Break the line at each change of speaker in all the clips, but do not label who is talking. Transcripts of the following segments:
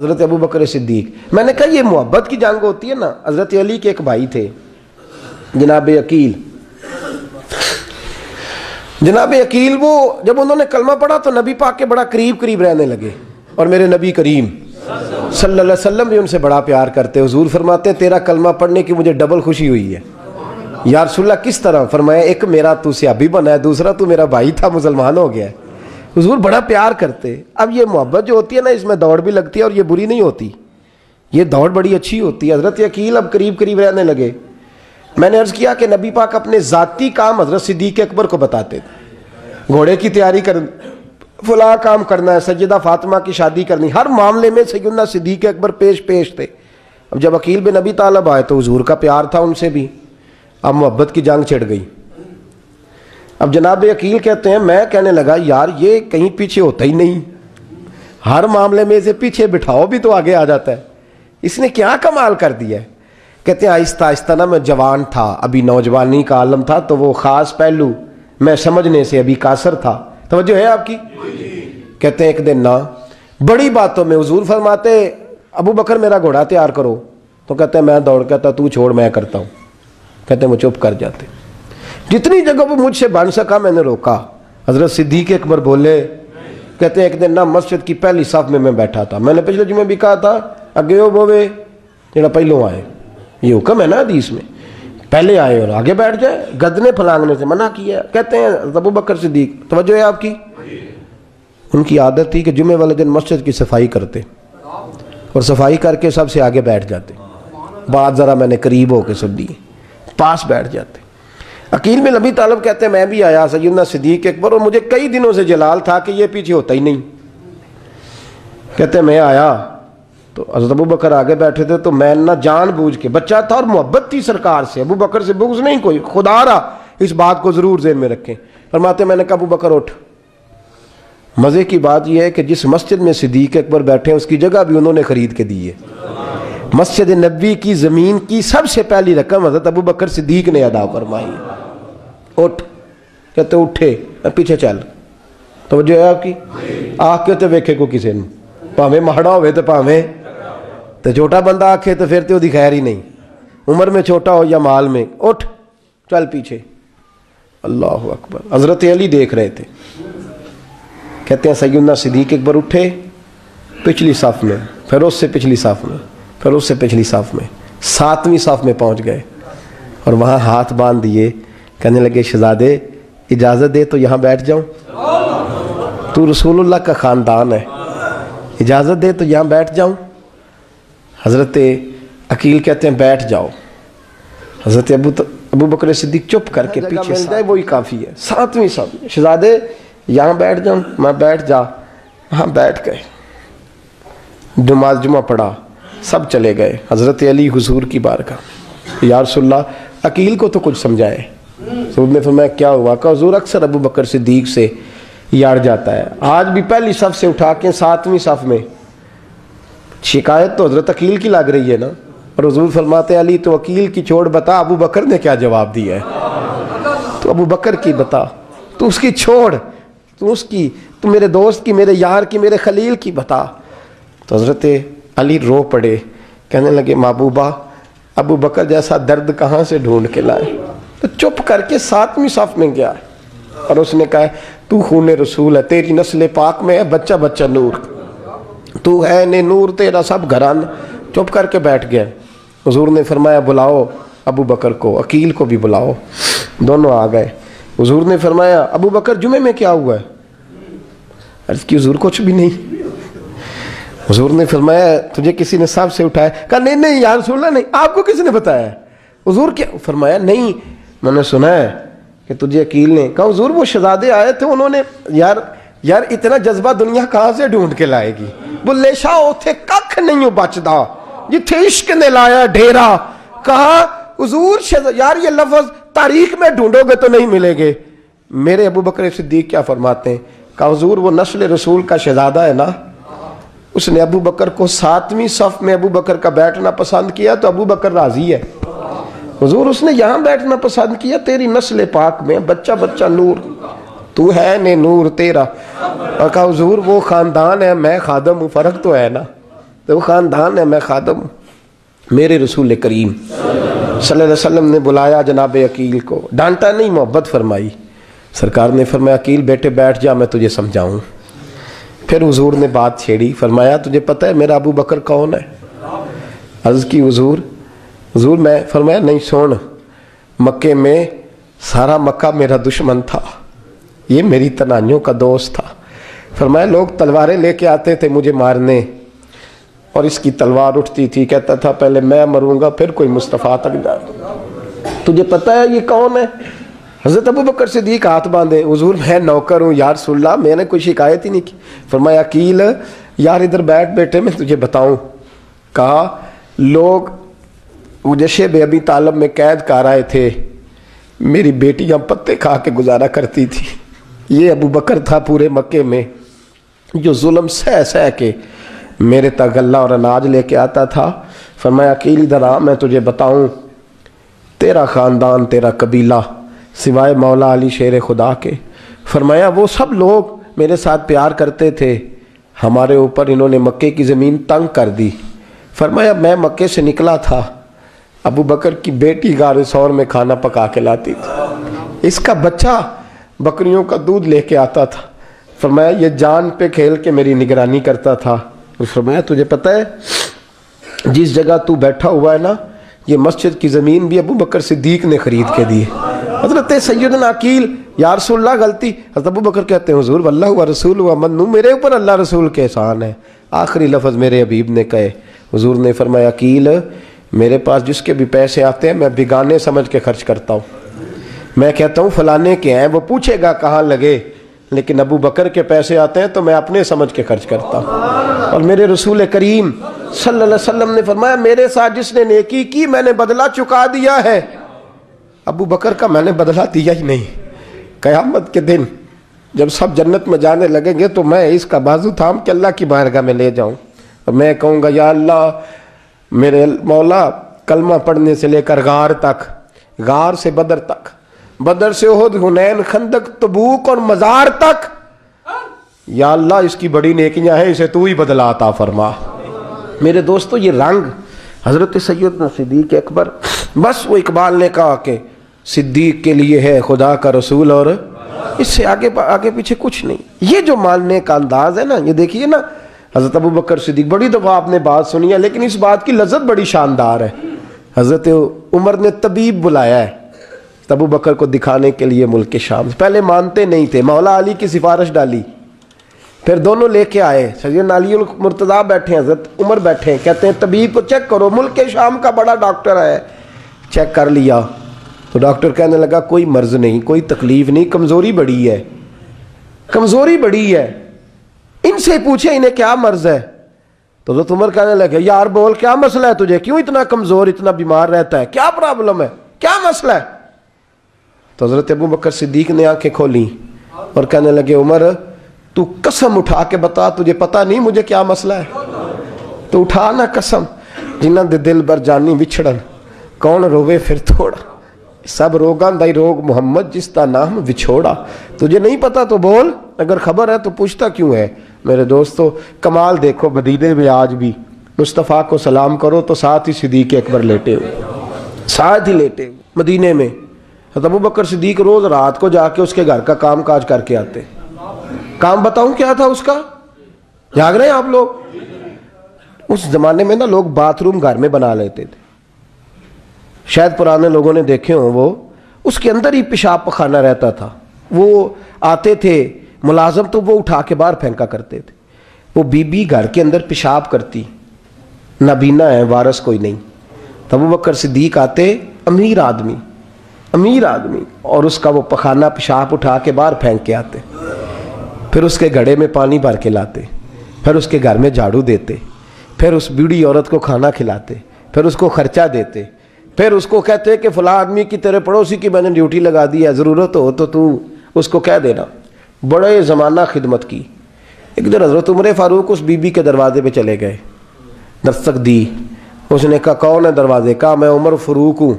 حضرت ابو بکر صدیق. میں نے کہا یہ محبت کی جنگ ہوتی ہے نا. حضرت علی کے ایک بھائی تھے جناب عقیل. جناب عقیل وہ جب انہوں نے کلمہ پڑھا تو نبی پاک کے بڑا قریب رہنے لگے، اور میرے نبی کریم صلی اللہ علیہ وسلم بھی ان سے بڑا پیار کرتے. حضور فرماتے ہیں تیرا کلمہ پڑھنے کی مجھے ڈبل خوشی ہوئی ہے. یا رسول اللہ کس طرح؟ فرمایا ایک میرا تو صحابی بنا ہے، دوسرا تو میرا بھائی تھا مسلمان ہو گیا ہے. حضور بڑا پیار کرتے. اب یہ محبت جو ہوتی ہے نا اس میں دوڑ بھی لگتی ہے اور یہ بری نہیں ہوتی، یہ دوڑ بڑی اچھی ہوتی ہے. حضرت عقیل اب قریب رہنے لگے. میں نے عرض کیا کہ نبی پاک اپنے ذاتی کام حضرت صدیق اکبر کو بتاتے تھے. گھوڑے کی تیاری کر، فلاں کام کرنا ہے، سیدہ فاطمہ کی شادی کرنی، ہر معاملے میں سیدنا صدیق اکبر پیش تھے. اب جب عقیل بن ابی طالب آئے تو حضور کا پیار تھا ان سے بھی. اب محبت کی جنگ چھڑ گئی. اب جناب عقیل کہتے ہیں میں کہنے لگا یار یہ کہیں پیچھے ہوتا ہی نہیں، ہر معاملے میں اسے پیچھے بٹھاؤ بھی تو آگے آ جاتا ہے، اس نے کیا کمال کر دیا ہے. کہتے ہیں آہستہ آہستہ نا میں جوان تھا، ابھی نوجوانی کا عالم تھا، تو وہ خاص پہلو میں سمجھنے سے ابھی قاصر تھا. توجہ ہے آپ کی؟ کہتے ہیں ایک دن نا بڑی باتوں میں حضور فرماتے ابو بکر میرا گھوڑا تیار کرو، تو کہتے ہیں میں دوڑ کہتا تو چھوڑ میں کرتا ہوں. کہتے ہیں وہ چپ کر جاتے. جتنی جگہ وہ مجھ سے بن سکا میں نے روکا. حضرت صدیق اکبر بولے، کہتے ہیں ایک دن نا مسجد کی پہلی صف میں بیٹھا تھا. میں نے پچھلے جمعے بھی کہا تھا اگے ہو بوے جڑا پہلوں آئے، یہ حکم ہے نا حدیث میں، پہلے آئے اور آگے بیٹھ جائے، گدنے پھلانگنے سے منع کیا. کہتے ہیں ابو بکر صدیق، توجہ ہے آپ کی، ان کی عادت تھی کہ جمعے والے دن مسجد کی صفائی کرتے اور صفائی کر کے سب سے آگے بیٹھ جاتے. بات ذرا میں نے قریب ہو کے سن دی، پاس بیٹھ جاتے. عقیل بن ابی طالب کہتے ہیں میں بھی آیا سیدنا صدیق اکبر، اور مجھے کئی دنوں سے جلال تھا کہ یہ پیچھے ہوتا ہی نہیں. کہتے ہیں میں آیا تو حضرت ابو بکر آگے بیٹھے تھے، تو میں نہ جان بوجھ کے، بچہ تھا اور محبت تھی سرکار سے، ابو بکر سے بغض نہیں کوئی، خدا رہا اس بات کو ضرور ذہن میں رکھیں. فرماتے میں نے کہا ابو بکر اٹھ. مزے کی بات یہ ہے کہ جس مسجد میں صدیق اکبر بیٹھے ہیں اس کی جگہ بھی انہوں نے خرید کے دی ہے. مسجد نبوی کی زمین کی سب سے پہلی رقم حضرت ابو بکر صدیق نے ادا فرمائی. اٹھ. کہتے اٹھے، پیچھے چل. توجہ ہے آپ کی؟ آنکھ کہتے ویکھے کو کسی نے، پاویں مہڑا ہوئے تو پاویں تو چھوٹا بندہ آنکھے تو پھر تو دی خیر ہی نہیں، عمر میں چھوٹا ہو یا مال میں. اٹھ چل پیچھے. اللہ اکبر. حضرت علی دیکھ رہے تھے. کہتے ہیں سیدنا صدیق اکبر اٹھے، پچھلی صف میں، پھر اس سے پچھلی صف میں، پھر اس سے پچھلی صف میں، 7ویں صف میں پہنچ گئے اور وہاں ہاتھ باندھ دیے. کہنے لگے شہزادے اجازت دے تو یہاں بیٹھ جاؤں، تو رسول اللہ کا خاندان ہے، اجازت دے تو یہاں بیٹھ جاؤں. حضرت عقیل کہتے ہیں بیٹھ جاؤ. حضرت ابو بکر صدیق چپ کر کے پیچھے مل جائے وہی کافی ہے. 7ویں صف. شہزادے یہاں بیٹھ جاؤں. میں بیٹھ جا. وہاں بیٹھ گئے، نماز جمعہ پڑھا، سب چلے گئے. حضرت علی حضور کی بارگاہ، یا رسول اللہ عقیل کو تو کچھ سمجھائے. حضور نے فرمایا کیا ہوا؟ کہ حضور اکثر ابو بکر صدیق سے یار جاتا ہے، آج بھی پہلی صف سے اٹھا کے 7ویں صف میں. شکایت تو حضرت عقیل کی لگ رہی ہے نا. اور حضور فرماتے علی تو عقیل کی چھوڑ، بتا ابو بکر نے کیا جواب دیا ہے. تو ابو بکر کی بتا، تو اس کی چھوڑ، تو اس کی، تو میرے دوست کی، میرے یار کی، میرے خلیل کی بتا. تو حضرت علی رو پڑے. کہنے لگے محبوبہ ابو بکر جیسا درد کہاں سے ڈھونڈ کے لائے. تو چپ کر کے 7ویں صف میں گیا اور اس نے کہا تو خون رسول ہے، تیری نسل پاک میں ہے بچہ بچہ نور، تو ہے نے نور تیرا سب گھران. چپ کر کے بیٹھ گیا. حضور نے فرمایا بلاؤ ابو بکر کو، عقیل کو بھی بلاؤ. دونوں آ گئے. حضور نے فرمایا ابو بکر جمعے میں کیا ہوا ہے؟ عرض کی حضور کچھ بھی نہیں. حضور نے فرمایا تجھے کسی نے صف سے اٹھایا؟ کہا نہیں یا رسول اللہ نہیں. آپ کو کس نے بتایا؟ حضور کیا؟ فرمایا نہیں میں نے سنا ہے کہ تجھے عقیل نے. کہا حضور وہ شہزادے آئے تھے، انہوں نے یار اتنا جذبہ دنیا کہاں سے ڈھونڈ کے لائے گی. بلے شاہ اوتھے ککھ نہیں بچدا جتھے عشق نے لایا ڈھیرا. کہا حضور یار یہ لفظ تاریخ میں ڈھونڈو گے تو نہیں ملے گے. میرے ابو بکر صدیق کیا فرماتے ہیں؟ کہا حضور وہ نسل رسول کا شہزادہ ہے نا، اس نے ابو بکر کو 7ویں صف میں ابو بکر کا بیٹھنا پسند کیا تو ابو بکر راضی ہے. حضور اس نے یہاں بیٹھنا پسند کیا، تیری نسل پاک میں بچہ بچہ نور، تو ہے نے نور تیرا. اور کہا حضور وہ خاندان ہے، میں خادم ہوں، فرق تو ہے نا. وہ خاندان ہے، میں خادم ہوں۔ میرے رسول کریم صلی اللہ علیہ وسلم نے بلایا جناب عقیل کو، ڈانٹا نہیں، محبت فرمائی۔ سرکار نے فرمایا عقیل بیٹے بیٹھ جا، میں تجھے سمجھاؤں۔ پھر حضور نے بات چھیڑی، فرمایا تجھے پتہ ہے میرا ابو بکر کون ہے؟ عرض کی حضور میں، فرمایا نہیں سن، مکے میں سارا مکہ میرا دشمن تھا، یہ میری تنائیوں کا دوست تھا۔ فرمایا لوگ تلواریں لے کے آتے تھے مجھے مارنے، اور اس کی تلوار اٹھتی تھی، کہتا تھا پہلے میں مروں گا پھر کوئی مصطفیٰ تک جائے۔ تجھے پتہ ہے یہ کون ہے؟ حضرت ابو بکر صدیق ہاتھ باندھے، حضور میں نوکر ہوں یا رسول اللہ، میں نے کوئی شکایت ہی نہیں کی۔ فرمایا عقیل یار ادھر بیٹھ بیٹے، میں تجھے بتاؤں۔ کہا لوگ مجھے شیب ابی طالب میں قید کر آئے تھے، میری بیٹیاں پتے کھا کے گزارا کرتی تھی۔ یہ ابو بکر تھا پورے مکے میں جو ظلم سہ سہ کے میرے تک غلہ اور اناج لے کے آتا تھا۔ فرمایا عقیل ادھر آ، میں تجھے بتاؤں، تیرا خاندان تیرا قبیلہ سوائے مولا علی شیر خدا کے، فرمایا وہ سب لوگ میرے ساتھ پیار کرتے تھے، ہمارے اوپر انہوں نے مکے کی زمین تنگ کر دی۔ فرمایا میں مکے سے نکلا تھا، ابو بکر کی بیٹی غار ثور میں کھانا پکا کے لاتی تھی، اس کا بچہ بکریوں کا دودھ لے کے آتا تھا۔ فرمایا یہ جان پہ کھیل کے میری نگرانی کرتا تھا۔ فرمایا تجھے پتہ ہے جس جگہ تو بیٹھا ہوا ہے نا، یہ مسجد کی زمین بھی ابو بکر صدیق نے خرید کے دی۔ حضرت سیدنا عقیل یا رسول اللہ غلطی، حضرت ابو بکر کہتے ہیں حضور واللہ و رسول و منو، میرے اوپر اللہ رسول کے احسان ہے۔ آخری لفظ میرے حبیب نے کہے، حضور نے فرمایا عقیل میرے پاس جس کے بھی پیسے آتے ہیں میں بیگانے سمجھ کے خرچ کرتا ہوں، میں کہتا ہوں فلانے کے ہیں، وہ پوچھے گا کہاں لگے، لیکن ابو بکر کے پیسے آتے ہیں تو میں اپنے سمجھ کے خرچ کرتا ہوں۔ اور میرے رسول کریم صلی اللہ علیہ وسلم نے فرمایا میرے ساتھ جس نے نیکی کی میں نے بدلہ چکا دیا ہے، ابو بکر کا میں نے بدلہ دیا ہی نہیں۔ قیامت کے دن جب سب جنت میں جانے لگیں گے تو میں اس کا بازو تھام کے اللہ کی بارگاہ میں لے جاؤں اور میں کہوں گا یا اللہ میرے مولا، کلمہ پڑھنے سے لے کر غار تک، غار سے بدر تک، بدر سے احد، حنین، خندق، تبوک اور مزار تک، یا اللہ اس کی بڑی نیکیاں ہیں، اسے تو ہی بدلہ عطا فرما۔ میرے دوستو یہ رنگ حضرت سیدنا صدیق اکبر، بس وہ اقبال نے کہا کہ صدیق کے لیے ہے خدا کا رسول، اور اس سے آگے پیچھے کچھ نہیں۔ یہ جو ماننے کا انداز ہے نا، یہ دیکھیے نا، حضرت ابو بکر صدیق، بڑی دفعہ آپ نے بات سنی ہے لیکن اس بات کی لذت بڑی شاندار ہے۔ حضرت عمر نے طبیب بلایا ہے ابو بکر کو دکھانے کے لیے ملک شام، پہلے مانتے نہیں تھے، مولا علی کی سفارش ڈالی، پھر دونوں لے کے آئے، سیدنا علی المرتضیٰ بیٹھے ہیں، حضرت عمر بیٹھے ہیں، کہتے ہیں طبیب کو چیک کرو، ملک شام کا بڑا ڈاکٹر ہے۔ چیک کر لیا تو ڈاکٹر کہنے لگا کوئی مرض نہیں، کوئی تکلیف نہیں، کمزوری بڑی ہے، کمزوری بڑی ہے، ان سے پوچھے انہیں کیا مرض ہے۔ تو حضرت عمر کہنے لگے یار بول کیا مسئلہ ہے تجھے، کیوں اتنا کمزور، اتنا بیمار رہتا ہے، کیا پرابلم ہے، کیا مسئلہ ہے؟ تو حضرت ابو بکر صدیق نے آنکھیں کھولیں اور کہنے لگے عمر تو قسم اٹھا کے بتا، تجھے پتا نہیں مجھے کیا مسئلہ ہے؟ تو اٹھا نہ قسم، جنہاں دے دل بر جانی وچھڑن، کون روے پھر تھوڑا، سب روگاں دائی روگ محمد جس کا نام وچھوڑا۔ تجھے نہیں پتا تو بول، اگر خبر ہے تو پوچھتا کیوں ہے؟ میرے دوستو کمال دیکھو، مدینے میں آج بھی مصطفیٰ کو سلام کرو تو ساتھ ہی صدیق اکبر لیٹے ہوئے، ساتھ ہی لیٹے ہوئے مدینے میں۔ ابو بکر صدیق روز رات کو جا کے اس کے گھر کا کام کاج کر کے آتے۔ کام بتاؤں کیا تھا اس کا؟ جاگ رہے ہیں آپ لوگ؟ اس زمانے میں نا لوگ باتھ روم گھر میں بنا لیتے تھے، شاید پرانے لوگوں نے دیکھے ہوں، وہ اس کے اندر ہی پیشاب پخانہ رہتا تھا، وہ آتے تھے ملازم تو وہ اٹھا کے باہر پھینکا کرتے تھے۔ وہ بی بی گھر کے اندر پیشاب کرتی، نابینا ہے، وارث کوئی نہیں، ابو بکر صدیق آتے، امیر آدمی اور اس کا وہ پخانہ پیشاب اٹھا کے باہر پھینک کے آتے، پھر اس کے گھڑے میں پانی بھر کے لاتے، پھر اس کے گھر میں جھاڑو دیتے، پھر اس بوڑھی عورت کو کھانا کھلاتے، پھر اس کو خرچہ دیتے، پھر اس کو کہتے کہ فلاں آدمی کی تیرے پڑوسی کی میں نے ڈیوٹی لگا دی ہے، ضرورت ہو تو اس کو کہہ دینا۔ بڑے زمانہ خدمت کی۔ ایک دن حضرت عمر فاروق اس بی بی کے دروازے پہ چلے گئے، دستک دی، اس نے کہا کون ہے دروازے؟ کہا میں عمر فاروق ہوں،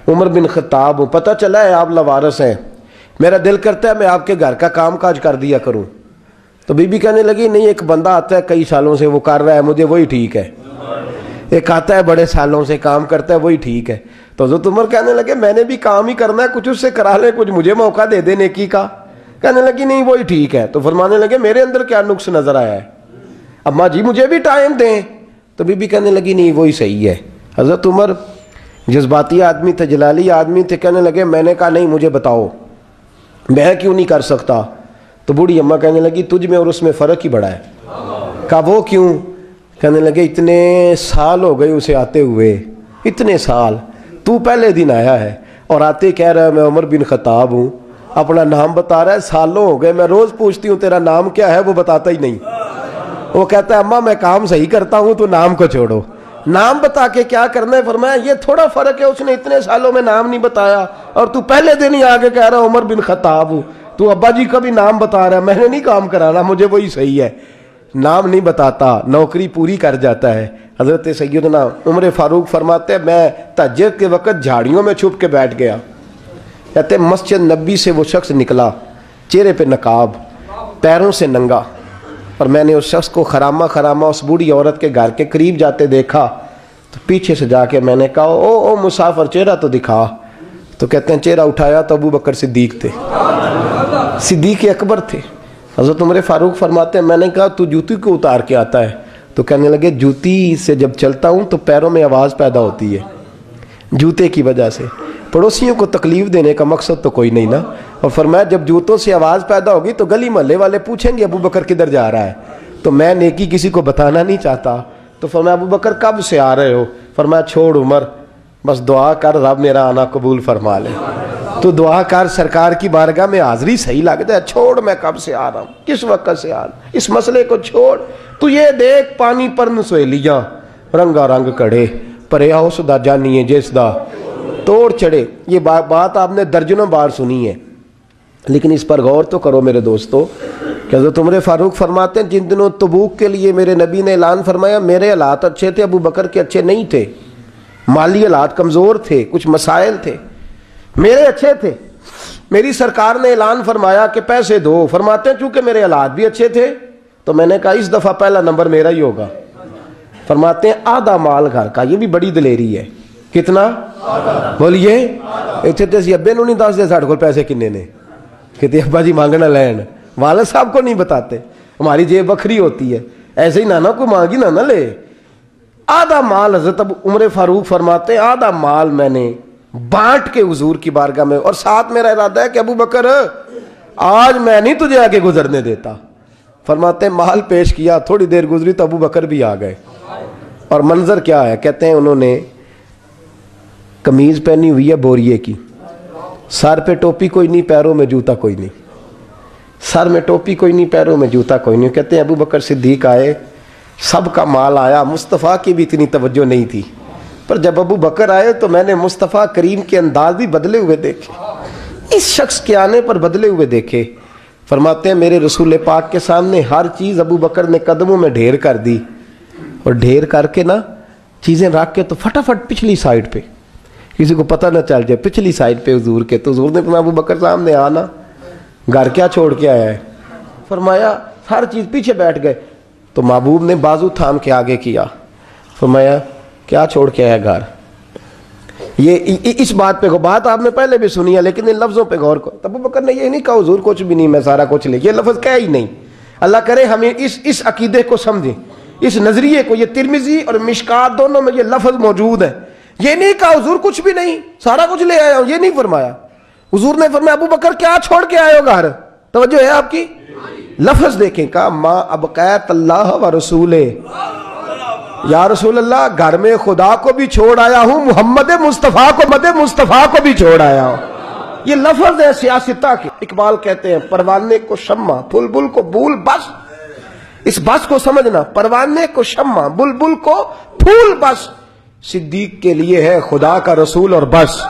عمر بن خطاب ہوں، پتہ چلا ہے آپ لوارث ہیں، میرا دل کرتا ہے میں آپ کے گھر کا کام کاج کر دیا کروں۔ تو بی بی کہنے لگی نہیں، ایک بندہ آتا ہے کئی سالوں سے وہ کر رہا ہے مجھے وہی ٹھیک ہے، ایک آتا ہے بڑے سالوں سے کام کرتا ہے وہی ٹھیک ہے۔ تو حضرت عمر کہنے لگے میں نے بھی کام ہی کرنا ہے، کچھ اس سے کرا لے، کچھ مجھے موقع دے دے نیکی کا۔ کہنے لگی نہیں وہی ٹھیک ہے۔ تو فرمانے لگے میرے اندر کیا نقص نظر آیا ہے، اماں جی مجھے بھی ٹائم دیں۔ تو بی بی کہنے لگی نہیں وہی صحیح ہے۔ حضرت عمر جذباتی آدمی تھے، جلالی آدمی تھے، کہنے لگے میں نے کہا نہیں مجھے بتاؤ میں کیوں نہیں کر سکتا۔ تو بوڑھی اماں کہنے لگی تجھ میں اور اس میں فرق ہی بڑا ہے۔ کہا وہ کیوں؟ کہنے لگے اتنے سال ہو گئے اسے آتے ہوئے، اتنے سال، تو پہلے دن آیا ہے اور آتے کہہ رہا ہے میں عمر بن خطاب ہوں، اپنا نام بتا رہا ہے، سالوں ہو گئے میں روز پوچھتی ہوں تیرا نام کیا ہے، وہ بتاتا ہی نہیں۔ وہ کہتا ہے اماں میں کام صحیح کرتا ہوں تو نام کو چھوڑو، نام بتا کے کیا کرنا ہے۔ فرمایا یہ تھوڑا فرق ہے، اس نے اتنے سالوں میں نام نہیں بتایا اور تو پہلے دن ہی آگے کہہ رہا عمر بن خطاب ہوں، تو ابا جی کا بھی نام بتا رہا ہے، میں نے نہیں کام کرانا، مجھے وہی صحیح ہے۔ نام نہیں بتاتا، نوکری پوری کر جاتا ہے۔ حضرت سیدنا عمر فاروق فرماتے ہیں میں تہجد کے وقت جھاڑیوں میں چھپ کے بیٹھ گیا، کہتے ہیں مسجد نبی سے وہ شخص نکلا، چہرے پہ نقاب، پیروں سے ننگا، اور میں نے اس شخص کو خرامہ خرامہ اس بوڑھی عورت کے گھر کے قریب جاتے دیکھا، تو پیچھے سے جا کے میں نے کہا او مسافر چہرہ تو دکھا۔ تو کہتے ہیں چہرہ اٹھایا تو ابو بکر صدیق تھے، صدیق اکبر تھے۔ حضرت عمر فاروق فرماتے ہیں میں نے کہا تو جوتی کو اتار کے آتا ہے؟ تو کہنے لگے جوتی سے جب چلتا ہوں تو پیروں میں آواز پیدا ہوتی ہے، جوتے کی وجہ سے، پڑوسیوں کو تکلیف دینے کا مقصد تو کوئی نہیں نا۔ اور فرمایا جب جوتوں سے آواز پیدا ہوگی تو گلی محلے والے پوچھیں گے ابو بکر کدھر جا رہا ہے، تو میں نیکی کسی کو بتانا نہیں چاہتا۔ تو فرمایا ابو بکر کب سے آ رہے ہو؟ فرمایا چھوڑ عمر، بس دعا کر رب میرا آنا قبول فرما لے، تو دعا کر سرکار کی بارگاہ میں حاضری صحیح لگتا ہے، چھوڑ میں کب سے آ رہا ہوں، کس وقت سے آ رہا ہوں، اس مسئلے کو چھوڑ، تو یہ دیکھ پانی پر نسویلیاں رنگا رنگ کڑے پریا اس دا جانیے جس دا توڑ چڑھے۔ یہ بات آپ نے درجنوں بار سنی ہے، لیکن اس پر غور تو کرو میرے دوستو کہ حضرت عمر فاروق فرماتے ہیں جن دنوں تبوک کے لیے میرے نبی نے اعلان فرمایا میرے حالات اچھے تھے، ابو بکر کے اچھے نہیں تھے، مالی حالات کمزور تھے، کچھ مسائل تھے، میرے اچھے تھے۔ میری سرکار نے اعلان فرمایا کہ پیسے دو، فرماتے ہیں چونکہ میرے حالات بھی اچھے تھے تو میں نے کہا اس دفعہ پہلا نمبر میرا ہی ہوگا۔ فرماتے ہیں آدھا مال گھر کا، یہ بھی بڑی دلیری ہے۔ کتنا؟ بولیے اتنے تو اسی ابے نو نہیں دس دے ساڑھے کو پیسے کنے نے، کہتے ابا جی مانگنا لین، والد صاحب کو نہیں بتاتے، ہماری جیب بکھری ہوتی ہے، ایسے ہی نانا کوئی مانگی نہ لے۔ آدھا مال حضرت عمر فاروق فرماتے ہیں آدھا مال میں نے بانٹ کے حضور کی بارگاہ میں، اور ساتھ میرا ارادہ ہے کہ ابو بکر آج میں نہیں تجھے آگے گزرنے دیتا۔ فرماتے ہیں مال پیش کیا، تھوڑی دیر گزری تو ابو بکر بھی آ گئے، اور منظر کیا ہے؟ کہتے ہیں انہوں نے قمیض پہنی ہوئی ہے بوریے کی، سر پہ ٹوپی کوئی نہیں، پیروں میں جوتا کوئی نہیں، سر میں ٹوپی کوئی نہیں، پیروں میں جوتا کوئی نہیں۔ کہتے ہیں ابو بکر صدیق آئے، سب کا مال آیا، مصطفیٰ کی بھی اتنی توجہ نہیں تھی، پر جب ابو بکر آئے تو میں نے مصطفیٰ کریم کے انداز بھی بدلے ہوئے دیکھے، اس شخص کے آنے پر بدلے ہوئے دیکھے۔ فرماتے ہیں میرے رسول پاک کے سامنے ہر چیز ابو بکر نے قدموں میں ڈھیر کر دی، اور ڈھیر کر کے نا چیزیں رکھ کے تو فٹافٹ پچھلی سائیڈ پہ، کسی کو پتہ نہ چل جائے، پچھلی سائیڈ پہ حضور کے۔ تو حضور نے فرمایا ابو بکر سامنے آنا، گھر کیا چھوڑ کے آیا ہے؟ فرمایا ہر چیز، پیچھے بیٹھ گئے۔ تو محبوب نے بازو تھام کے آگے کیا، فرمایا کیا چھوڑ کے آیا گھر؟ یہ اس بات پہ بات آپ نے پہلے بھی سنی ہے، لیکن ان لفظوں پہ غور کرو۔ ابو بکر نے یہ نہیں کہا حضور کچھ بھی نہیں میں سارا کچھ لے، یہ لفظ کہا ہی نہیں۔ اللہ کرے ہمیں اس عقیدے کو سمجھیں، اس نظریے کو۔ یہ ترمذی اور مشکات دونوں میں یہ لفظ موجود ہے۔ یہ نہیں کہا حضور کچھ بھی نہیں سارا کچھ لے آیا ہوں، یہ نہیں فرمایا۔ حضور نے فرمایا ابو بکر کیا چھوڑ کے آئے ہو گھر؟ توجہ ہے آپ کی؟ لفظ دیکھیں، کہا ما ابقیت اللہ و رسولہ، یا رسول اللہ گھر میں خدا کو بھی چھوڑ آیا ہوں، محمد مصطفیٰ کو، مد مصطفیٰ کو بھی چھوڑ آیا ہوں۔ یہ لفظ ہے سیاستہ کے۔ اقبال کہتے ہیں پروانے کو شمع بلبل کو پھول، بس اس بس کو سمجھنا، پروانے کو شمع بلبل کو پھول، بس صدیق کے لیے ہے خدا کا رسول اور بس۔